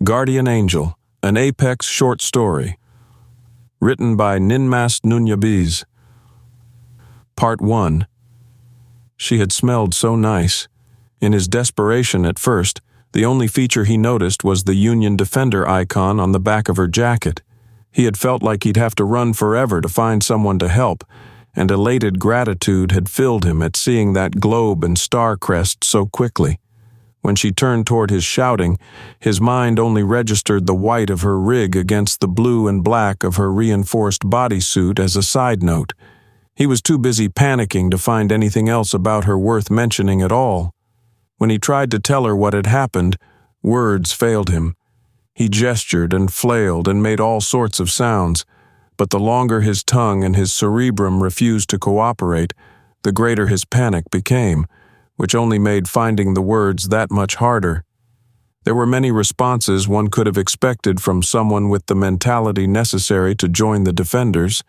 Guardian Angel, an Apex short story. Written by Ninmas Nunyabiz. Part 1. She had smelled so nice. In his desperation at first, the only feature he noticed was the Union Defender icon on the back of her jacket. He had felt like he'd have to run forever to find someone to help, and elated gratitude had filled him at seeing that globe and star crest so quickly. When she turned toward his shouting, his mind only registered the white of her rig against the blue and black of her reinforced bodysuit as a side note. He was too busy panicking to find anything else about her worth mentioning at all. When he tried to tell her what had happened, words failed him. He gestured and flailed and made all sorts of sounds, but the longer his tongue and his cerebrum refused to cooperate, the greater his panic became, which only made finding the words that much harder. There were many responses one could have expected from someone with the mentality necessary to join the defenders: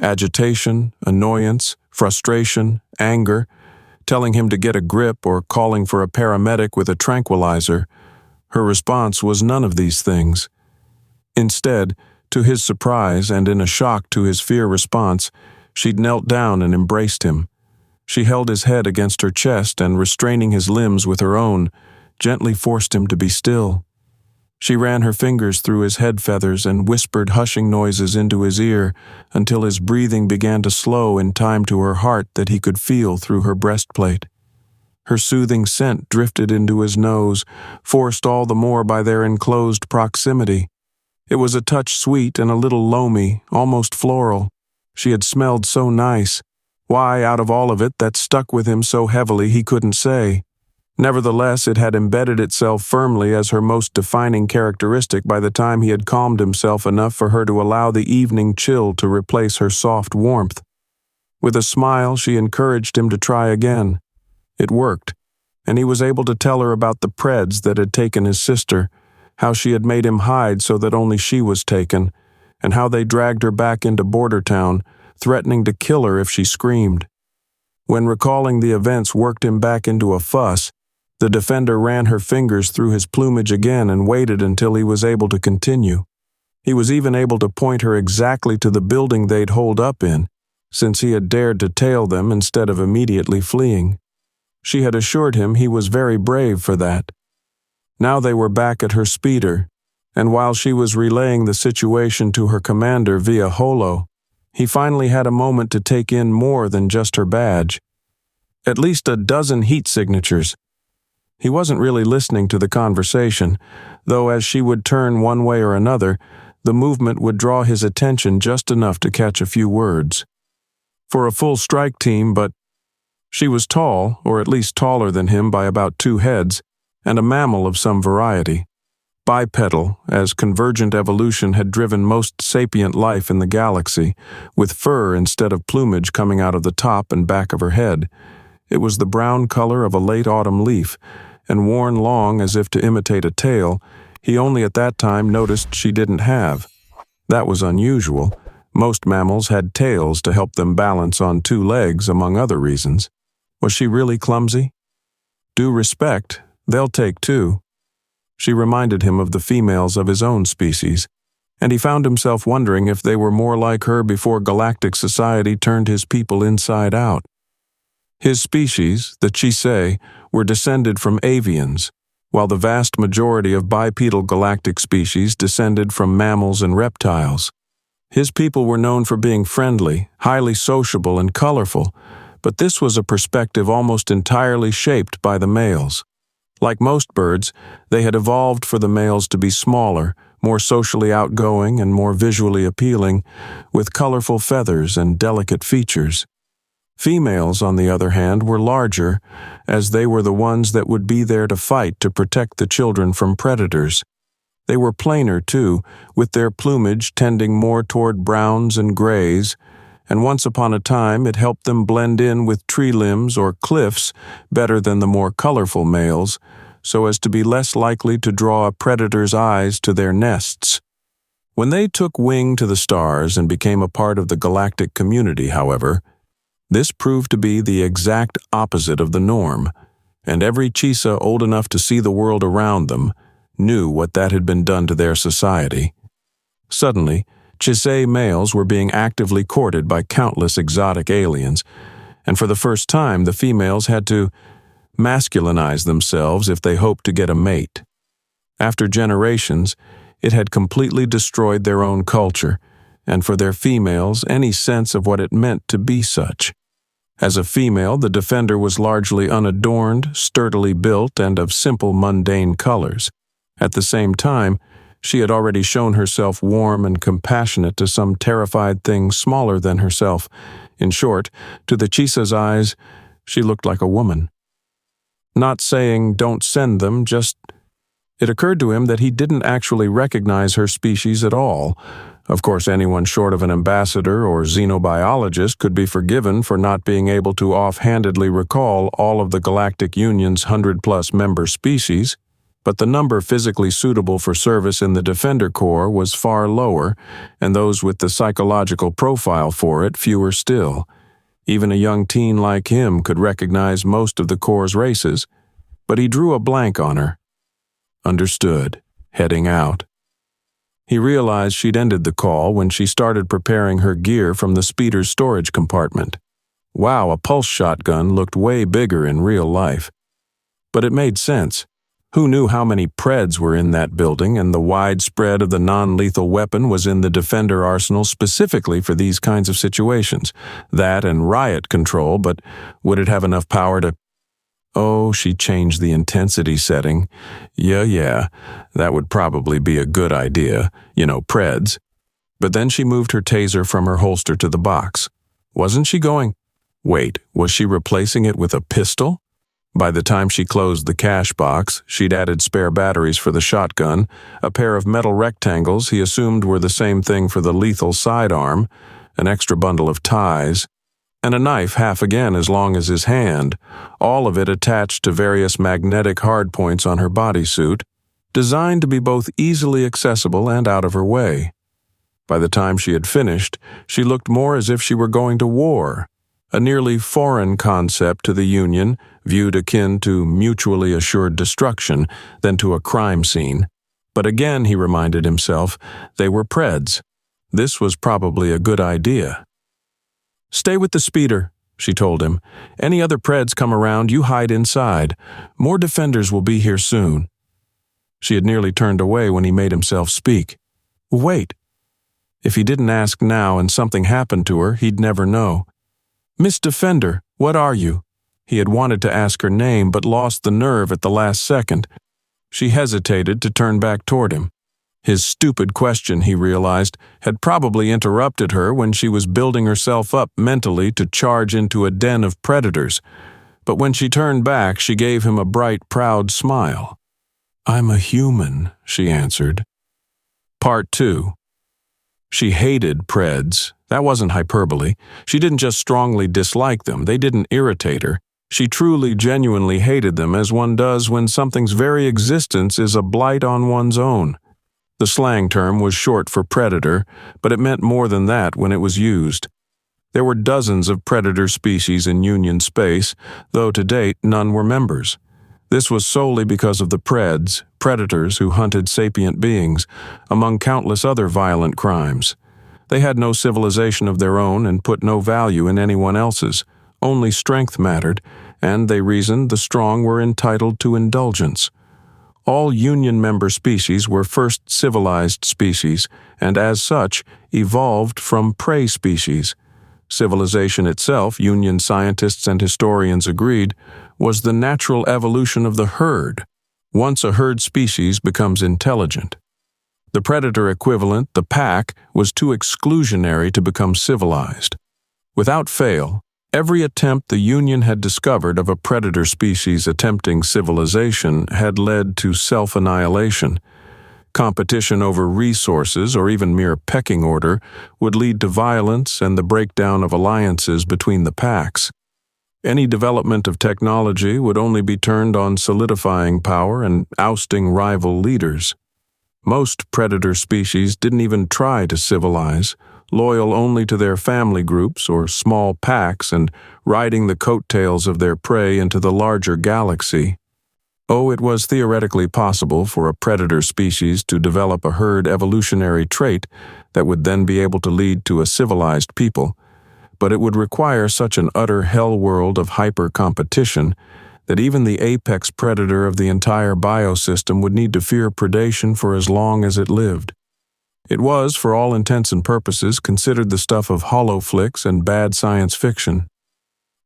agitation, annoyance, frustration, anger, telling him to get a grip or calling for a paramedic with a tranquilizer. Her response was none of these things. Instead, to his surprise and in a shock to his fear response, she'd knelt down and embraced him. She held his head against her chest and, restraining his limbs with her own, gently forced him to be still. She ran her fingers through his head feathers and whispered hushing noises into his ear until his breathing began to slow in time to her heart that he could feel through her breastplate. Her soothing scent drifted into his nose, forced all the more by their enclosed proximity. It was a touch sweet and a little loamy, almost floral. She had smelled so nice. Why, out of all of it, that stuck with him so heavily he couldn't say. Nevertheless, it had embedded itself firmly as her most defining characteristic by the time he had calmed himself enough for her to allow the evening chill to replace her soft warmth. With a smile, she encouraged him to try again. It worked, and he was able to tell her about the preds that had taken his sister, how she had made him hide so that only she was taken, and how they dragged her back into Border Town, threatening to kill her if she screamed. When recalling the events worked him back into a fuss, the defender ran her fingers through his plumage again and waited until he was able to continue. He was even able to point her exactly to the building they'd holed up in, since he had dared to tail them instead of immediately fleeing. She had assured him he was very brave for that. Now they were back at her speeder, and while she was relaying the situation to her commander via holo, he finally had a moment to take in more than just her badge. At least a dozen heat signatures. He wasn't really listening to the conversation, though as she would turn one way or another, the movement would draw his attention just enough to catch a few words. For a full strike team, but she was tall, or at least taller than him by about 2 heads, and a mammal of some variety. Bipedal, as convergent evolution had driven most sapient life in the galaxy, with fur instead of plumage coming out of the top and back of her head. It was the brown color of a late autumn leaf, and worn long as if to imitate a tail, he only at that time noticed she didn't have. That was unusual. Most mammals had tails to help them balance on 2 legs, among other reasons. Was she really clumsy? Due respect, they'll take 2. She reminded him of the females of his own species, and he found himself wondering if they were more like her before galactic society turned his people inside out. His species, the Chisa, were descended from avians, while the vast majority of bipedal galactic species descended from mammals and reptiles. His people were known for being friendly, highly sociable, and colorful, but this was a perspective almost entirely shaped by the males. Like most birds, they had evolved for the males to be smaller, more socially outgoing and more visually appealing, with colorful feathers and delicate features. Females, on the other hand, were larger, as they were the ones that would be there to fight to protect the children from predators. They were plainer, too, with their plumage tending more toward browns and grays, and once upon a time it helped them blend in with tree limbs or cliffs better than the more colorful males, so as to be less likely to draw a predator's eyes to their nests. When they took wing to the stars and became a part of the galactic community, however, this proved to be the exact opposite of the norm, and every Chisa old enough to see the world around them, knew what that had been done to their society. Suddenly, Chisa males were being actively courted by countless exotic aliens, and for the first time the females had to masculinize themselves if they hoped to get a mate. After generations, it had completely destroyed their own culture, and for their females, any sense of what it meant to be such. As a female, the defender was largely unadorned, sturdily built, and of simple, mundane colors. At the same time, she had already shown herself warm and compassionate to some terrified thing smaller than herself. In short, to the Chisa's eyes, she looked like a woman. Not saying don't send them, just... It occurred to him that he didn't actually recognize her species at all. Of course, anyone short of an ambassador or xenobiologist could be forgiven for not being able to offhandedly recall all of the Galactic Union's 100-plus member species, but the number physically suitable for service in the Defender Corps was far lower, and those with the psychological profile for it fewer still. Even a young teen like him could recognize most of the Corps' races, but he drew a blank on her. Understood, heading out. He realized she'd ended the call when she started preparing her gear from the speeder's storage compartment. Wow, a pulse shotgun looked way bigger in real life. But it made sense. Who knew how many Preds were in that building, and the wide spread of the non-lethal weapon was in the Defender arsenal specifically for these kinds of situations. That and riot control, but would it have enough power to... Oh, she changed the intensity setting. Yeah, that would probably be a good idea. Preds. But then she moved her taser from her holster to the box. Wasn't she going... Wait, was she replacing it with a pistol? By the time she closed the cash box, she'd added spare batteries for the shotgun, a pair of metal rectangles he assumed were the same thing for the lethal sidearm, an extra bundle of ties, and a knife half again as long as his hand, all of it attached to various magnetic hardpoints on her bodysuit, designed to be both easily accessible and out of her way. By the time she had finished, she looked more as if she were going to war, a nearly foreign concept to the Union, viewed akin to mutually assured destruction than to a crime scene. But again, he reminded himself, they were Preds. This was probably a good idea. "Stay with the speeder," she told him. "Any other Preds come around, you hide inside. More defenders will be here soon." She had nearly turned away when he made himself speak. Wait. If he didn't ask now and something happened to her, he'd never know. "Miss Defender, what are you?" He had wanted to ask her name but lost the nerve at the last second. She hesitated to turn back toward him. His stupid question, he realized, had probably interrupted her when she was building herself up mentally to charge into a den of predators. But when she turned back, she gave him a bright, proud smile. "I'm a human," she answered. Part 2. She hated Preds. That wasn't hyperbole. She didn't just strongly dislike them. They didn't irritate her. She truly, genuinely hated them, as one does when something's very existence is a blight on one's own. The slang term was short for predator, but it meant more than that when it was used. There were dozens of predator species in Union space, though to date none were members. This was solely because of the Preds, predators who hunted sapient beings, among countless other violent crimes. They had no civilization of their own and put no value in anyone else's. Only strength mattered, and they reasoned the strong were entitled to indulgence. All Union member species were first civilized species, and as such, evolved from prey species. Civilization itself, Union scientists and historians agreed, was the natural evolution of the herd. Once a herd species becomes intelligent. The predator equivalent, the pack, was too exclusionary to become civilized. Without fail, every attempt the Union had discovered of a predator species attempting civilization had led to self-annihilation. Competition over resources, or even mere pecking order, would lead to violence and the breakdown of alliances between the packs. Any development of technology would only be turned on solidifying power and ousting rival leaders. Most predator species didn't even try to civilize, loyal only to their family groups or small packs and riding the coattails of their prey into the larger galaxy. Oh, it was theoretically possible for a predator species to develop a herd evolutionary trait that would then be able to lead to a civilized people, but it would require such an utter hell world of hyper-competition that even the apex predator of the entire biosystem would need to fear predation for as long as it lived. It was, for all intents and purposes, considered the stuff of hollow flicks and bad science fiction.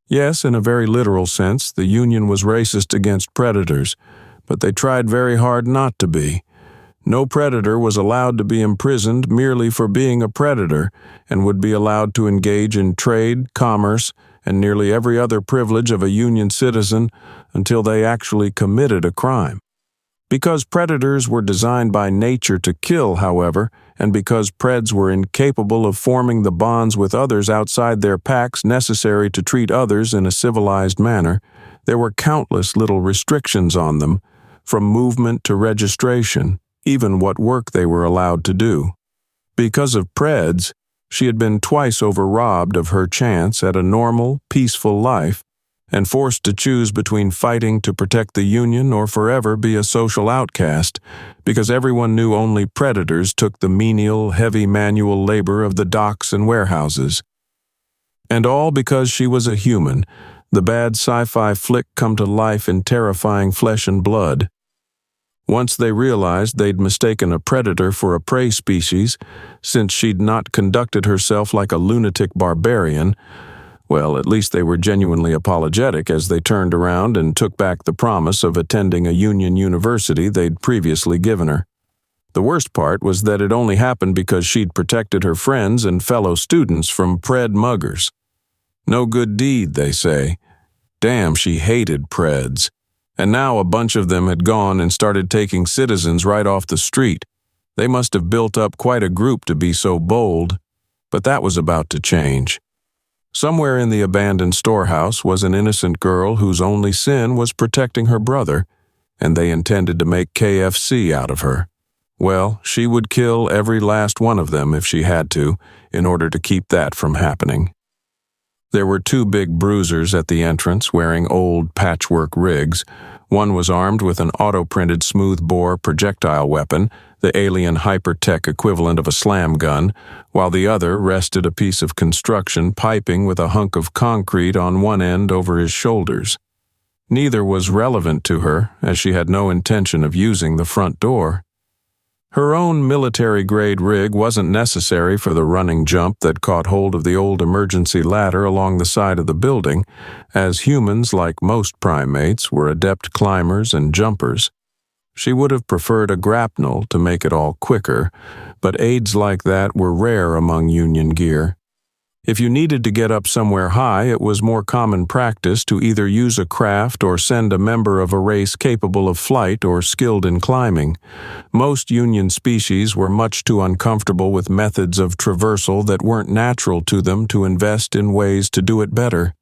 Yes, in a very literal sense, the Union was racist against predators, but they tried very hard not to be. No predator was allowed to be imprisoned merely for being a predator and would be allowed to engage in trade, commerce, and nearly every other privilege of a Union citizen until they actually committed a crime. Because predators were designed by nature to kill, however, and because preds were incapable of forming the bonds with others outside their packs necessary to treat others in a civilized manner, there were countless little restrictions on them, from movement to registration, even what work they were allowed to do. Because of preds, she had been twice over-robbed of her chance at a normal, peaceful life, and forced to choose between fighting to protect the Union or forever be a social outcast, because everyone knew only predators took the menial, heavy manual labor of the docks and warehouses. And all because she was a human, the bad sci-fi flick come to life in terrifying flesh and blood. Once they realized they'd mistaken a predator for a prey species, since she'd not conducted herself like a lunatic barbarian, well, at least they were genuinely apologetic as they turned around and took back the promise of attending a Union university they'd previously given her. The worst part was that it only happened because she'd protected her friends and fellow students from pred muggers. No good deed, they say. Damn, she hated preds. And now a bunch of them had gone and started taking citizens right off the street. They must have built up quite a group to be so bold. But that was about to change. Somewhere in the abandoned storehouse was an innocent girl whose only sin was protecting her brother, and they intended to make KFC out of her. Well, she would kill every last one of them if she had to, in order to keep that from happening. There were two big bruisers at the entrance wearing old patchwork rigs. One was armed with an auto-printed smooth-bore projectile weapon, the alien hypertech equivalent of a slam gun, while the other rested a piece of construction piping with a hunk of concrete on one end over his shoulders. Neither was relevant to her, as she had no intention of using the front door. Her own military-grade rig wasn't necessary for the running jump that caught hold of the old emergency ladder along the side of the building, as humans, like most primates, were adept climbers and jumpers. She would have preferred a grapnel to make it all quicker, but aids like that were rare among Union gear. If you needed to get up somewhere high, it was more common practice to either use a craft or send a member of a race capable of flight or skilled in climbing. Most Union species were much too uncomfortable with methods of traversal that weren't natural to them to invest in ways to do it better.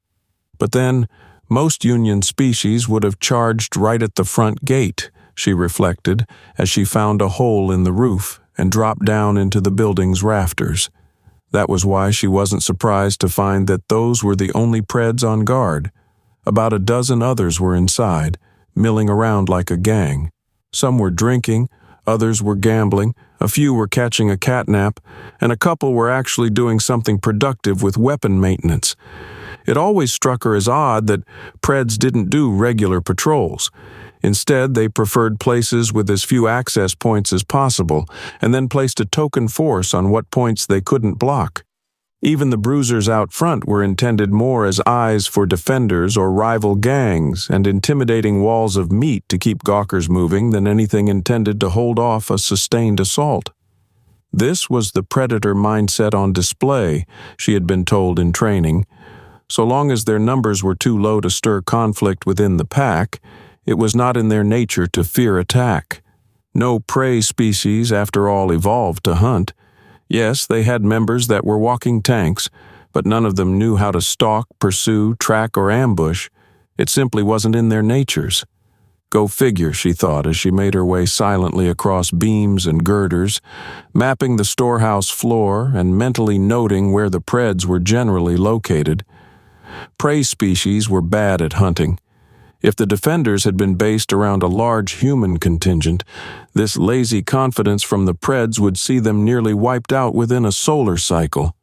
But then, most Union species would have charged right at the front gate, she reflected, as she found a hole in the roof and dropped down into the building's rafters. That was why she wasn't surprised to find that those were the only preds on guard. About a dozen others were inside, milling around like a gang. Some were drinking, others were gambling, a few were catching a catnap, and a couple were actually doing something productive with weapon maintenance. It always struck her as odd that preds didn't do regular patrols. Instead, they preferred places with as few access points as possible, and then placed a token force on what points they couldn't block. Even the bruisers out front were intended more as eyes for defenders or rival gangs and intimidating walls of meat to keep gawkers moving than anything intended to hold off a sustained assault. This was the predator mindset on display, she had been told in training. So long as their numbers were too low to stir conflict within the pack, it was not in their nature to fear attack. No prey species, after all, evolved to hunt. Yes, they had members that were walking tanks, but none of them knew how to stalk, pursue, track, or ambush. It simply wasn't in their natures. Go figure, she thought as she made her way silently across beams and girders, mapping the storehouse floor and mentally noting where the preds were generally located. Prey species were bad at hunting. If the defenders had been based around a large human contingent, this lazy confidence from the Preds would see them nearly wiped out within a solar cycle.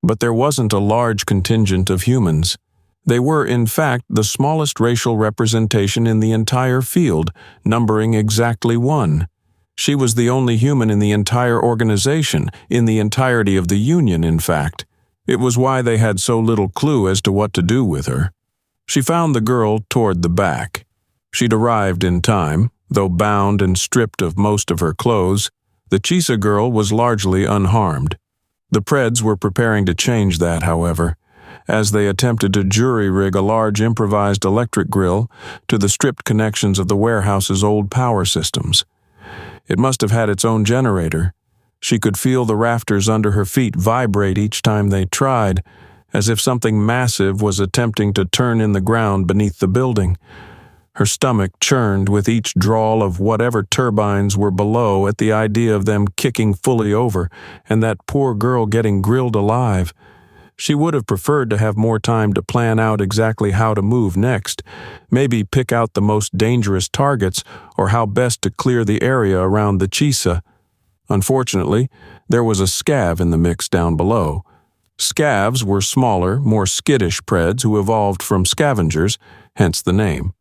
But there wasn't a large contingent of humans. They were, in fact, the smallest racial representation in the entire field, numbering exactly 1. She was the only human in the entire organization, in the entirety of the Union, in fact. It was why they had so little clue as to what to do with her. She found the girl toward the back. She'd arrived in time, though bound and stripped of most of her clothes. The Chisa girl was largely unharmed. The Preds were preparing to change that, however, as they attempted to jury-rig a large improvised electric grill to the stripped connections of the warehouse's old power systems. It must have had its own generator. She could feel the rafters under her feet vibrate each time they tried, as if something massive was attempting to turn in the ground beneath the building. Her stomach churned with each drawl of whatever turbines were below at the idea of them kicking fully over and that poor girl getting grilled alive. She would have preferred to have more time to plan out exactly how to move next, maybe pick out the most dangerous targets or how best to clear the area around the Chisa. Unfortunately, there was a scav in the mix down below. Scavs were smaller, more skittish Preds who evolved from scavengers, hence the name.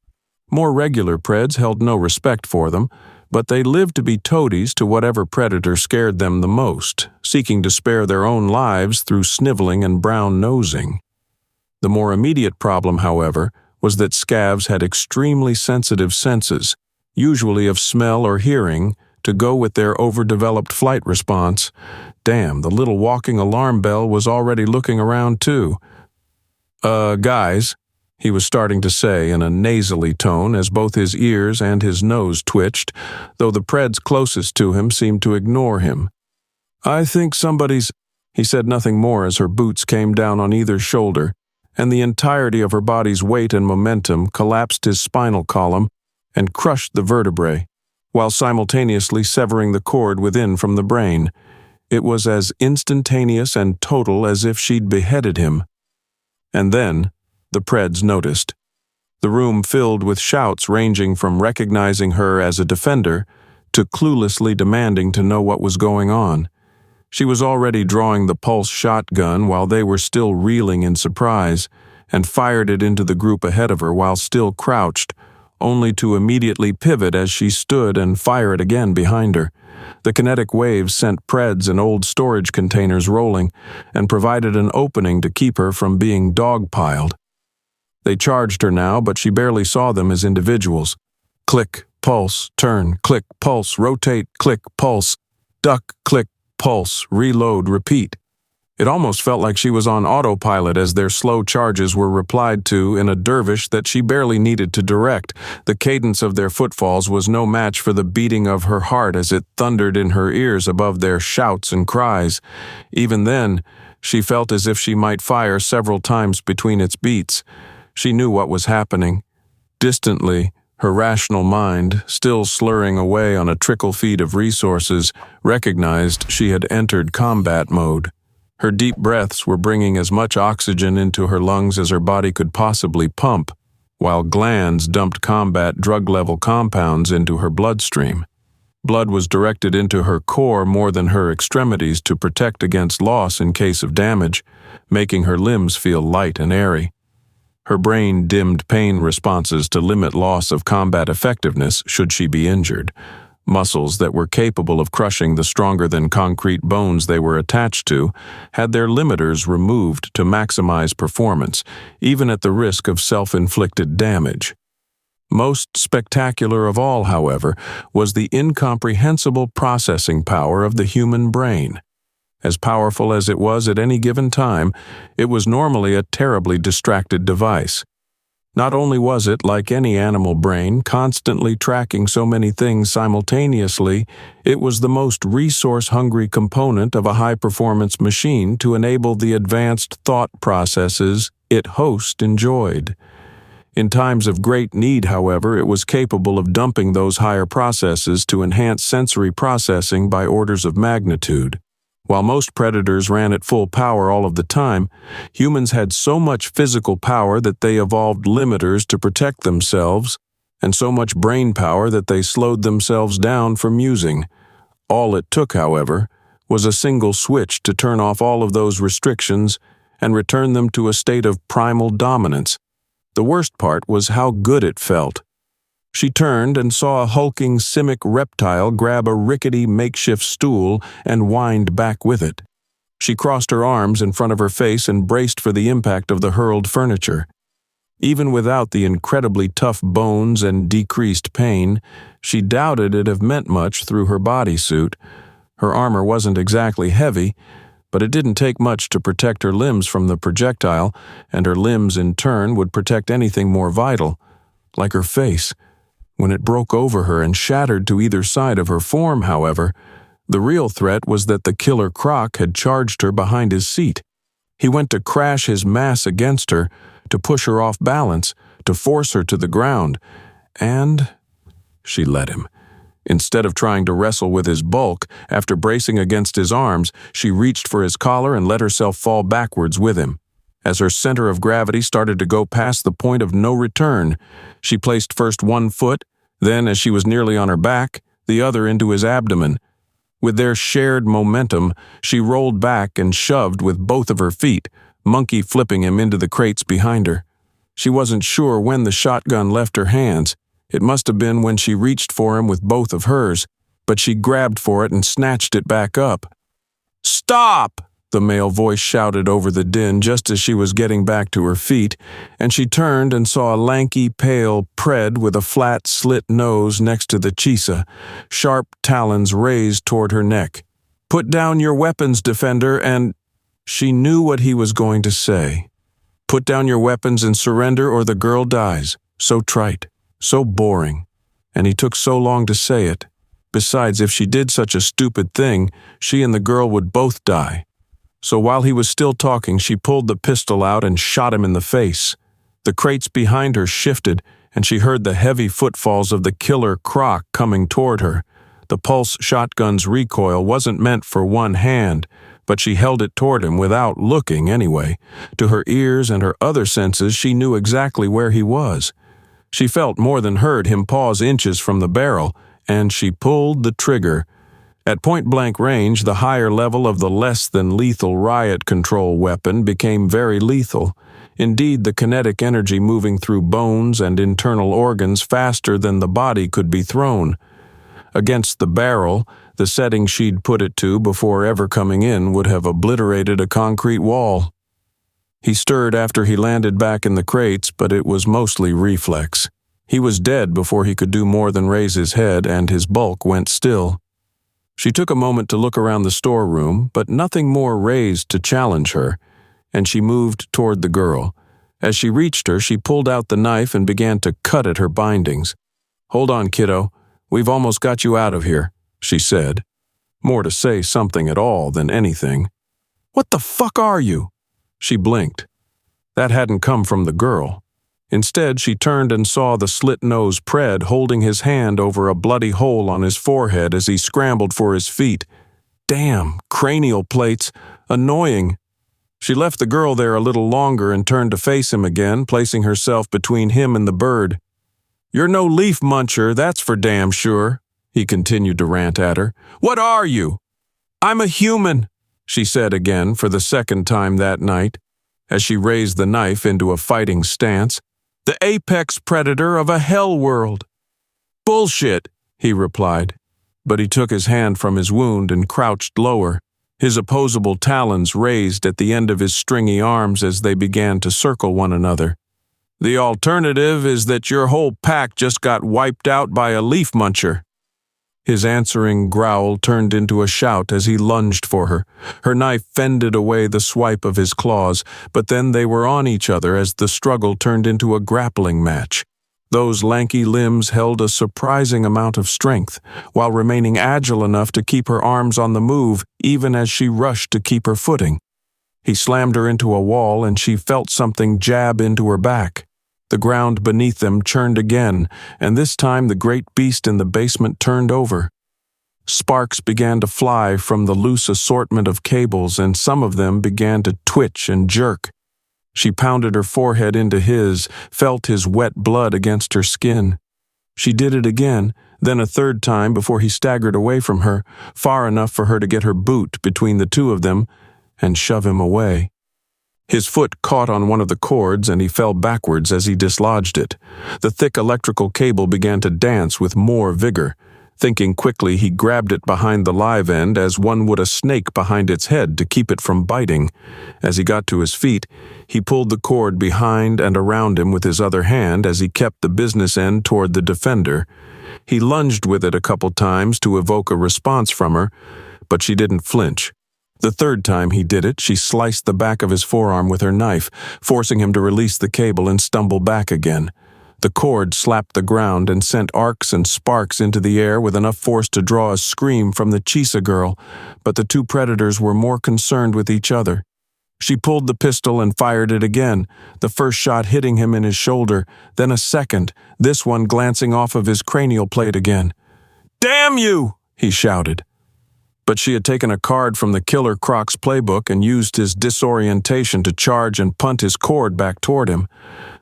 More regular Preds held no respect for them, but they lived to be toadies to whatever predator scared them the most, seeking to spare their own lives through sniveling and brown-nosing. The more immediate problem, however, was that scavs had extremely sensitive senses, usually of smell or hearing, to go with their overdeveloped flight response. Damn, the little walking alarm bell was already looking around too. Guys," he was starting to say in a nasally tone as both his ears and his nose twitched, though the Preds closest to him seemed to ignore him. "I think somebody's—" He said nothing more as her boots came down on either shoulder, and the entirety of her body's weight and momentum collapsed his spinal column and crushed the vertebrae, while simultaneously severing the cord within from the brain. It was as instantaneous and total as if she'd beheaded him. And then the Preds noticed. The room filled with shouts ranging from recognizing her as a defender to cluelessly demanding to know what was going on. She was already drawing the pulse shotgun while they were still reeling in surprise, and fired it into the group ahead of her while still crouched, only to immediately pivot as she stood and fire it again behind her. The kinetic waves sent Preds and old storage containers rolling and provided an opening to keep her from being dogpiled. They charged her now, but she barely saw them as individuals. Click, pulse, turn, click, pulse, rotate, click, pulse, duck, click, pulse, reload, repeat. It almost felt like she was on autopilot as their slow charges were replied to in a dervish that she barely needed to direct. The cadence of their footfalls was no match for the beating of her heart as it thundered in her ears above their shouts and cries. Even then, she felt as if she might fire several times between its beats. She knew what was happening. Distantly, her rational mind, still slurring away on a trickle feed of resources, recognized she had entered combat mode. Her deep breaths were bringing as much oxygen into her lungs as her body could possibly pump, while glands dumped combat drug-level compounds into her bloodstream. Blood was directed into her core more than her extremities to protect against loss in case of damage, making her limbs feel light and airy. Her brain dimmed pain responses to limit loss of combat effectiveness should she be injured. Muscles that were capable of crushing the stronger-than-concrete bones they were attached to had their limiters removed to maximize performance, even at the risk of self-inflicted damage. Most spectacular of all, however, was the incomprehensible processing power of the human brain. As powerful as it was at any given time, it was normally a terribly distracted device. Not only was it, like any animal brain, constantly tracking so many things simultaneously, it was the most resource-hungry component of a high-performance machine to enable the advanced thought processes its host enjoyed. In times of great need, however, it was capable of dumping those higher processes to enhance sensory processing by orders of magnitude. While most predators ran at full power all of the time, humans had so much physical power that they evolved limiters to protect themselves, and so much brain power that they slowed themselves down from using. All it took, however, was a single switch to turn off all of those restrictions and return them to a state of primal dominance. The worst part was how good it felt. She turned and saw a hulking simic reptile grab a rickety makeshift stool and wind back with it. She crossed her arms in front of her face and braced for the impact of the hurled furniture. Even without the incredibly tough bones and decreased pain, she doubted it'd have meant much through her bodysuit. Her armor wasn't exactly heavy, but it didn't take much to protect her limbs from the projectile, and her limbs in turn would protect anything more vital, like her face. When it broke over her and shattered to either side of her form, however, the real threat was that the killer croc had charged her behind his seat. He went to crash his mass against her, to push her off balance, to force her to the ground, and she let him. Instead of trying to wrestle with his bulk, after bracing against his arms, she reached for his collar and let herself fall backwards with him. As her center of gravity started to go past the point of no return, she placed first one foot, then, as she was nearly on her back, the other into his abdomen. With their shared momentum, she rolled back and shoved with both of her feet, monkey flipping him into the crates behind her. She wasn't sure when the shotgun left her hands. It must have been when she reached for him with both of hers, but she grabbed for it and snatched it back up. "Stop!" the male voice shouted over the din just as she was getting back to her feet, and she turned and saw a lanky, pale pred with a flat, slit nose next to the Chisa, sharp talons raised toward her neck. "Put down your weapons, defender, and—" She knew what he was going to say. "Put down your weapons and surrender or the girl dies." So trite, so boring, and he took so long to say it. Besides, if she did such a stupid thing, she and the girl would both die. So while he was still talking, she pulled the pistol out and shot him in the face. The crates behind her shifted, and she heard the heavy footfalls of the killer croc coming toward her. The pulse shotgun's recoil wasn't meant for one hand, but she held it toward him without looking anyway. To her ears and her other senses, she knew exactly where he was. She felt more than heard him pause inches from the barrel, and she pulled the trigger. At point-blank range, the higher level of the less-than-lethal riot control weapon became very lethal. Indeed, the kinetic energy moving through bones and internal organs faster than the body could be thrown. Against the barrel, the setting she'd put it to before ever coming in would have obliterated a concrete wall. He stirred after he landed back in the crates, but it was mostly reflex. He was dead before he could do more than raise his head, and his bulk went still. She took a moment to look around the storeroom, but nothing more raised to challenge her, and she moved toward the girl. As she reached her, she pulled out the knife and began to cut at her bindings. "Hold on, kiddo. We've almost got you out of here," she said. More to say something at all than anything. "What the fuck are you?" She blinked. That hadn't come from the girl. Instead, she turned and saw the slit-nosed pred holding his hand over a bloody hole on his forehead as he scrambled for his feet. Damn, cranial plates. Annoying. She left the girl there a little longer and turned to face him again, placing herself between him and the bird. "You're no leaf muncher, that's for damn sure," he continued to rant at her. "What are you?" "I'm a human," she said again for the second time that night, as she raised the knife into a fighting stance. "The apex predator of a hell world." "Bullshit," he replied, but he took his hand from his wound and crouched lower, his opposable talons raised at the end of his stringy arms as they began to circle one another. "The alternative is that your whole pack just got wiped out by a leaf muncher." His answering growl turned into a shout as he lunged for her. Her knife fended away the swipe of his claws, but then they were on each other as the struggle turned into a grappling match. Those lanky limbs held a surprising amount of strength, while remaining agile enough to keep her arms on the move even as she rushed to keep her footing. He slammed her into a wall and she felt something jab into her back. The ground beneath them churned again, and this time the great beast in the basement turned over. Sparks began to fly from the loose assortment of cables, and some of them began to twitch and jerk. She pounded her forehead into his, felt his wet blood against her skin. She did it again, then a third time before he staggered away from her, far enough for her to get her boot between the two of them and shove him away. His foot caught on one of the cords and he fell backwards as he dislodged it. The thick electrical cable began to dance with more vigor. Thinking quickly, he grabbed it behind the live end as one would a snake behind its head to keep it from biting. As he got to his feet, he pulled the cord behind and around him with his other hand as he kept the business end toward the defender. He lunged with it a couple times to evoke a response from her, but she didn't flinch. The third time he did it, she sliced the back of his forearm with her knife, forcing him to release the cable and stumble back again. The cord slapped the ground and sent arcs and sparks into the air with enough force to draw a scream from the Chisa girl, but the two predators were more concerned with each other. She pulled the pistol and fired it again, the first shot hitting him in his shoulder, then a second, this one glancing off of his cranial plate again. "Damn you!" he shouted. But she had taken a card from the Killer Croc's playbook and used his disorientation to charge and punt his cord back toward him.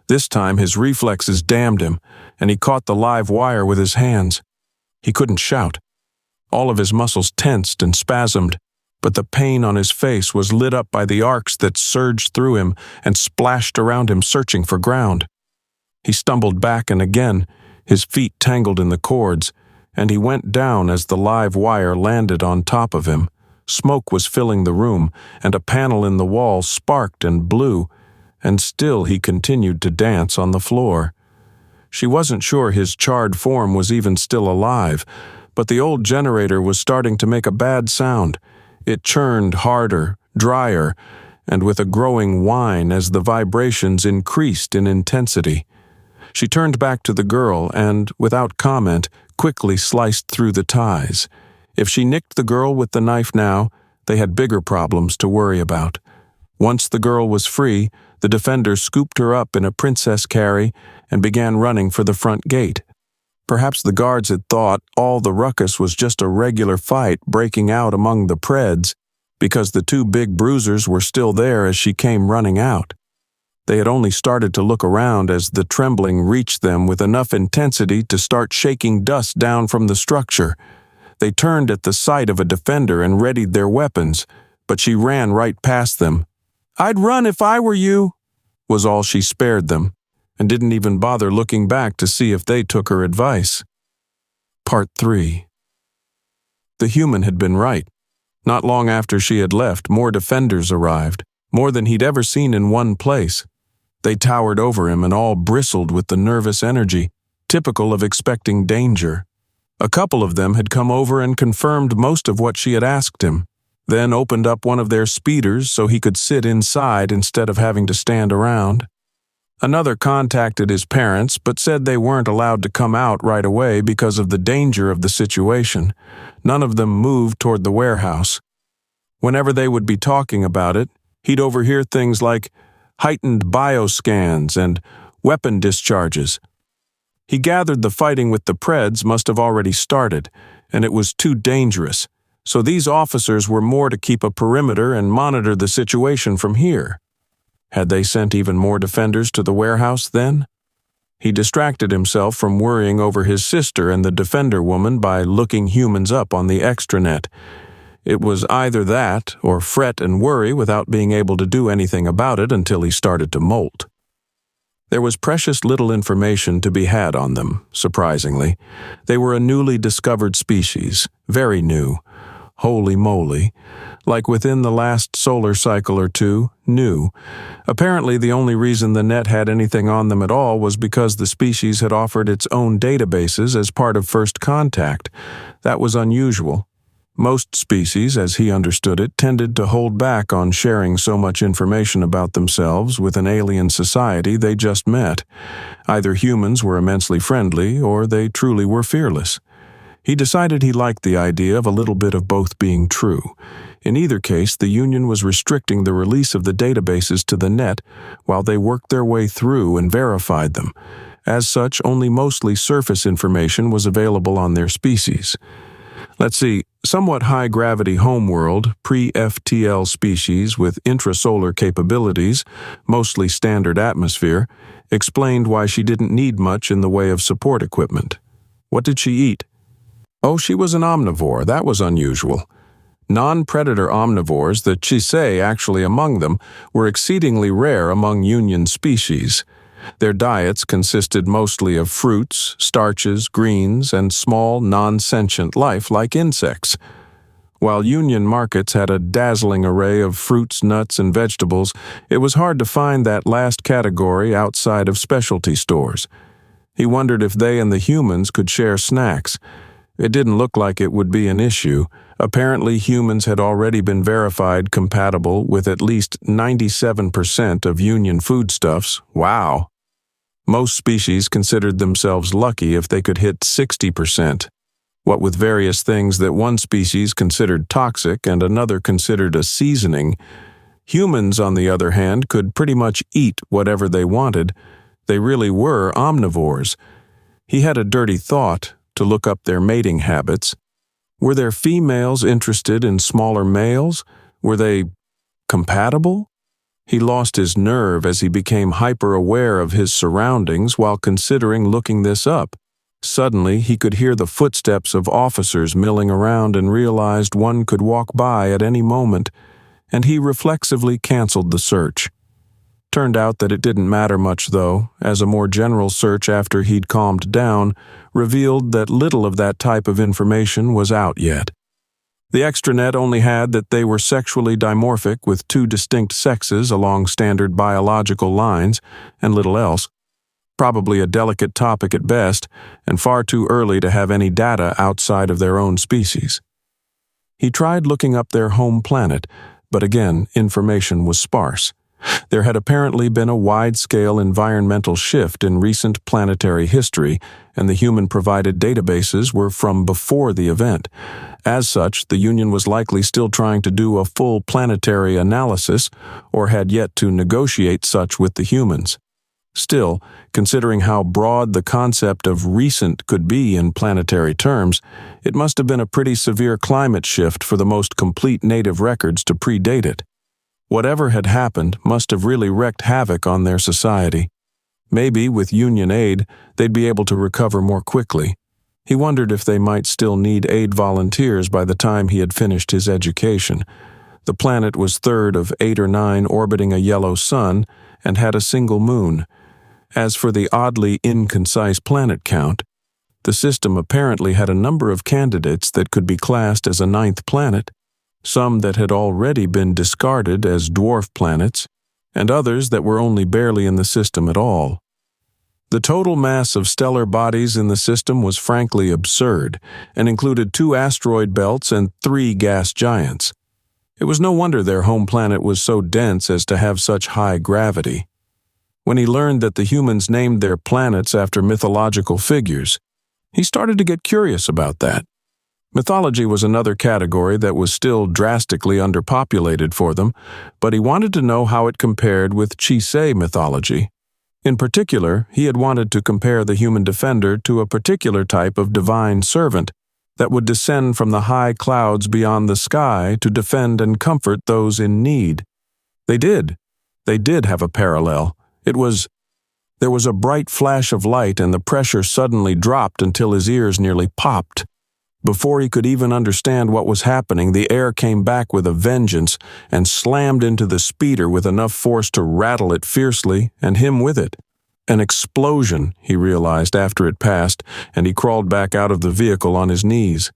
This time his reflexes damned him, and he caught the live wire with his hands. He couldn't shout. All of his muscles tensed and spasmed, but the pain on his face was lit up by the arcs that surged through him and splashed around him, searching for ground. He stumbled back, and again, his feet tangled in the cords, and he went down as the live wire landed on top of him. Smoke was filling the room, and a panel in the wall sparked and blew, and still he continued to dance on the floor. She wasn't sure his charred form was even still alive, but the old generator was starting to make a bad sound. It churned harder, drier, and with a growing whine as the vibrations increased in intensity. She turned back to the girl and, without comment, quickly sliced through the ties. If she nicked the girl with the knife now, they had bigger problems to worry about. Once the girl was free, the defender scooped her up in a princess carry and began running for the front gate. Perhaps the guards had thought all the ruckus was just a regular fight breaking out among the Preds, because the two big bruisers were still there as she came running out. They had only started to look around as the trembling reached them with enough intensity to start shaking dust down from the structure. They turned at the sight of a defender and readied their weapons, but she ran right past them. "I'd run if I were you," was all she spared them, and didn't even bother looking back to see if they took her advice. Part 3. The human had been right. Not long after she had left, more defenders arrived, more than he'd ever seen in one place. They towered over him and all bristled with the nervous energy, typical of expecting danger. A couple of them had come over and confirmed most of what she had asked him, then opened up one of their speeders so he could sit inside instead of having to stand around. Another contacted his parents, but said they weren't allowed to come out right away because of the danger of the situation. None of them moved toward the warehouse. Whenever they would be talking about it, he'd overhear things like heightened bioscans and weapon discharges. He gathered the fighting with the Preds must have already started, and it was too dangerous, so these officers were more to keep a perimeter and monitor the situation from here. Had they sent even more defenders to the warehouse then? He distracted himself from worrying over his sister and the defender woman by looking humans up on the extranet. It was either that or fret and worry without being able to do anything about it until he started to molt. There was precious little information to be had on them, surprisingly. They were a newly discovered species, very new. Holy moly. Like within the last solar cycle or two, new. Apparently the only reason the net had anything on them at all was because the species had offered its own databases as part of First Contact. That was unusual. Most species, as he understood it, tended to hold back on sharing so much information about themselves with an alien society they just met. Either humans were immensely friendly, or they truly were fearless. He decided he liked the idea of a little bit of both being true. In either case, the Union was restricting the release of the databases to the net while they worked their way through and verified them. As such, only mostly surface information was available on their species. Let's see, somewhat high-gravity homeworld, pre-FTL species with intrasolar capabilities, mostly standard atmosphere, explained why she didn't need much in the way of support equipment. What did she eat? Oh, she was an omnivore. That was unusual. Non-predator omnivores, the Chisa actually among them, were exceedingly rare among Union species. Their diets consisted mostly of fruits, starches, greens, and small, non-sentient life like insects. While Union markets had a dazzling array of fruits, nuts, and vegetables, it was hard to find that last category outside of specialty stores. He wondered if they and the humans could share snacks. It didn't look like it would be an issue. Apparently, humans had already been verified compatible with at least 97% of Union foodstuffs. Wow! Most species considered themselves lucky if they could hit 60%. What with various things that one species considered toxic and another considered a seasoning, humans, on the other hand, could pretty much eat whatever they wanted. They really were omnivores. He had a dirty thought to look up their mating habits. Were their females interested in smaller males? Were they compatible? He lost his nerve as he became hyper-aware of his surroundings while considering looking this up. Suddenly, he could hear the footsteps of officers milling around and realized one could walk by at any moment, and he reflexively canceled the search. Turned out that it didn't matter much, though, as a more general search after he'd calmed down revealed that little of that type of information was out yet. The extranet only had that they were sexually dimorphic with two distinct sexes along standard biological lines, and little else. Probably a delicate topic at best, and far too early to have any data outside of their own species. He tried looking up their home planet, but again, information was sparse. There had apparently been a wide-scale environmental shift in recent planetary history, and the human-provided databases were from before the event. As such, the Union was likely still trying to do a full planetary analysis, or had yet to negotiate such with the humans. Still, considering how broad the concept of recent could be in planetary terms, it must have been a pretty severe climate shift for the most complete native records to predate it. Whatever had happened must have really wreaked havoc on their society. Maybe, with Union aid, they'd be able to recover more quickly. He wondered if they might still need aid volunteers by the time he had finished his education. The planet was third of 8 or 9 orbiting a yellow sun and had a single moon. As for the oddly inconcise planet count, the system apparently had a number of candidates that could be classed as a 9th planet, some that had already been discarded as dwarf planets, and others that were only barely in the system at all. The total mass of stellar bodies in the system was frankly absurd, and included 2 asteroid belts and 3 gas giants. It was no wonder their home planet was so dense as to have such high gravity. When he learned that the humans named their planets after mythological figures, he started to get curious about that. Mythology was another category that was still drastically underpopulated for them, but he wanted to know how it compared with Chisa mythology. In particular, he had wanted to compare the human defender to a particular type of divine servant that would descend from the high clouds beyond the sky to defend and comfort those in need. They did. They did have a parallel. There was a bright flash of light and the pressure suddenly dropped until his ears nearly popped. Before he could even understand what was happening, the air came back with a vengeance and slammed into the speeder with enough force to rattle it fiercely, and him with it. An explosion, he realized after it passed, and he crawled back out of the vehicle on his knees.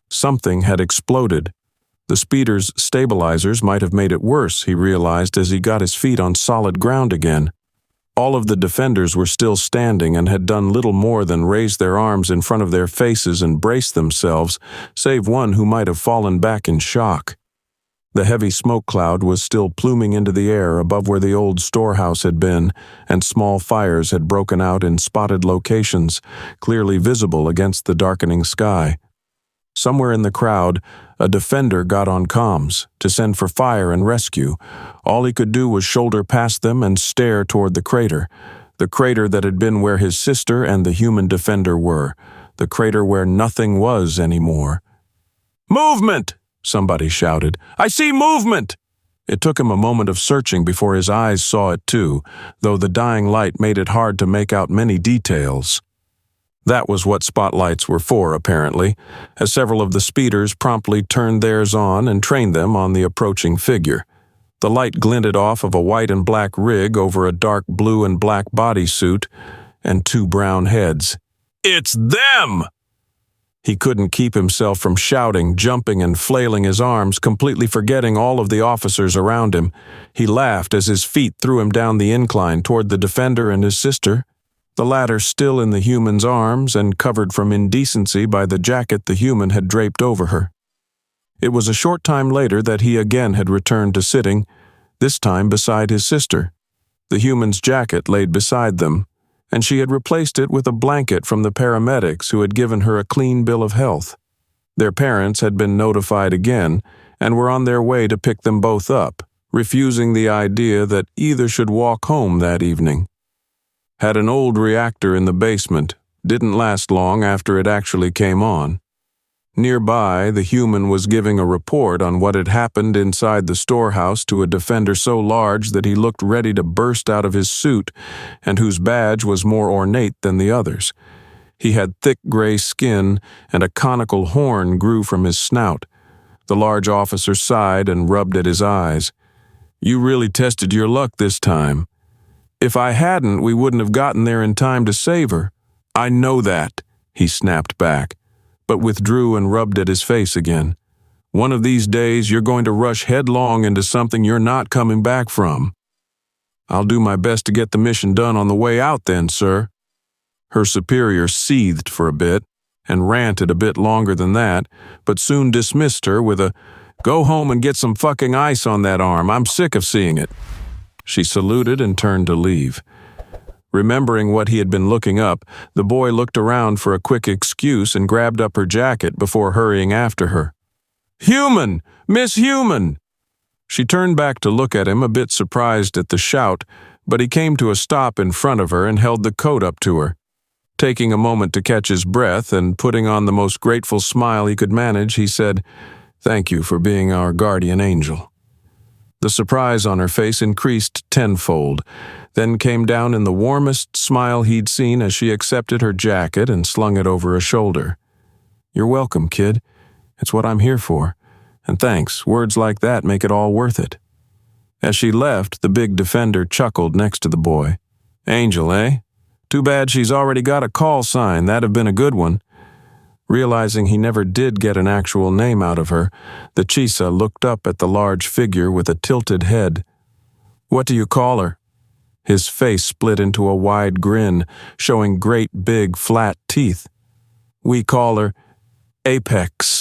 Something had exploded. The speeder's stabilizers might have made it worse, he realized as he got his feet on solid ground again. All of the defenders were still standing and had done little more than raise their arms in front of their faces and brace themselves, save one who might have fallen back in shock. The heavy smoke cloud was still pluming into the air above where the old storehouse had been, and small fires had broken out in spotted locations, clearly visible against the darkening sky. Somewhere in the crowd, a defender got on comms to send for fire and rescue. All he could do was shoulder past them and stare toward the crater that had been where his sister and the human defender were, the crater where nothing was anymore. "Movement!" somebody shouted. "I see movement!" It took him a moment of searching before his eyes saw it too, though the dying light made it hard to make out many details. That was what spotlights were for, apparently, as several of the speeders promptly turned theirs on and trained them on the approaching figure. The light glinted off of a white and black rig over a dark blue and black bodysuit and two brown heads. "It's them!" He couldn't keep himself from shouting, jumping, and flailing his arms, completely forgetting all of the officers around him. He laughed as his feet threw him down the incline toward the defender and his sister, the latter still in the human's arms and covered from indecency by the jacket the human had draped over her. It was a short time later that he again had returned to sitting, this time beside his sister. The human's jacket laid beside them, and she had replaced it with a blanket from the paramedics who had given her a clean bill of health. Their parents had been notified again and were on their way to pick them both up, refusing the idea that either should walk home that evening. Had an old reactor in the basement, didn't last long after it actually came on. Nearby, the human was giving a report on what had happened inside the storehouse to a defender so large that he looked ready to burst out of his suit and whose badge was more ornate than the others. He had thick gray skin and a conical horn grew from his snout. The large officer sighed and rubbed at his eyes. "You really tested your luck this time. If I hadn't, we wouldn't have gotten there in time to save her." "I know that," he snapped back, but withdrew and rubbed at his face again. "One of these days, you're going to rush headlong into something you're not coming back from." "I'll do my best to get the mission done on the way out then, sir." Her superior seethed for a bit and ranted a bit longer than that, but soon dismissed her with a, "Go home and get some fucking ice on that arm. I'm sick of seeing it." She saluted and turned to leave. Remembering what he had been looking up, the boy looked around for a quick excuse and grabbed up her jacket before hurrying after her. "Human! Miss Human!" She turned back to look at him, a bit surprised at the shout, but he came to a stop in front of her and held the coat up to her. Taking a moment to catch his breath and putting on the most grateful smile he could manage, he said, "Thank you for being our guardian angel." The surprise on her face increased tenfold, then came down in the warmest smile he'd seen as she accepted her jacket and slung it over a shoulder. "You're welcome, kid. It's what I'm here for. And thanks, words like that make it all worth it." As she left, the big defender chuckled next to the boy. "Angel, eh? Too bad she's already got a call sign. That'd have been a good one." Realizing he never did get an actual name out of her, the Chisa looked up at the large figure with a tilted head. "What do you call her?" His face split into a wide grin, showing great big flat teeth. "We call her Apex."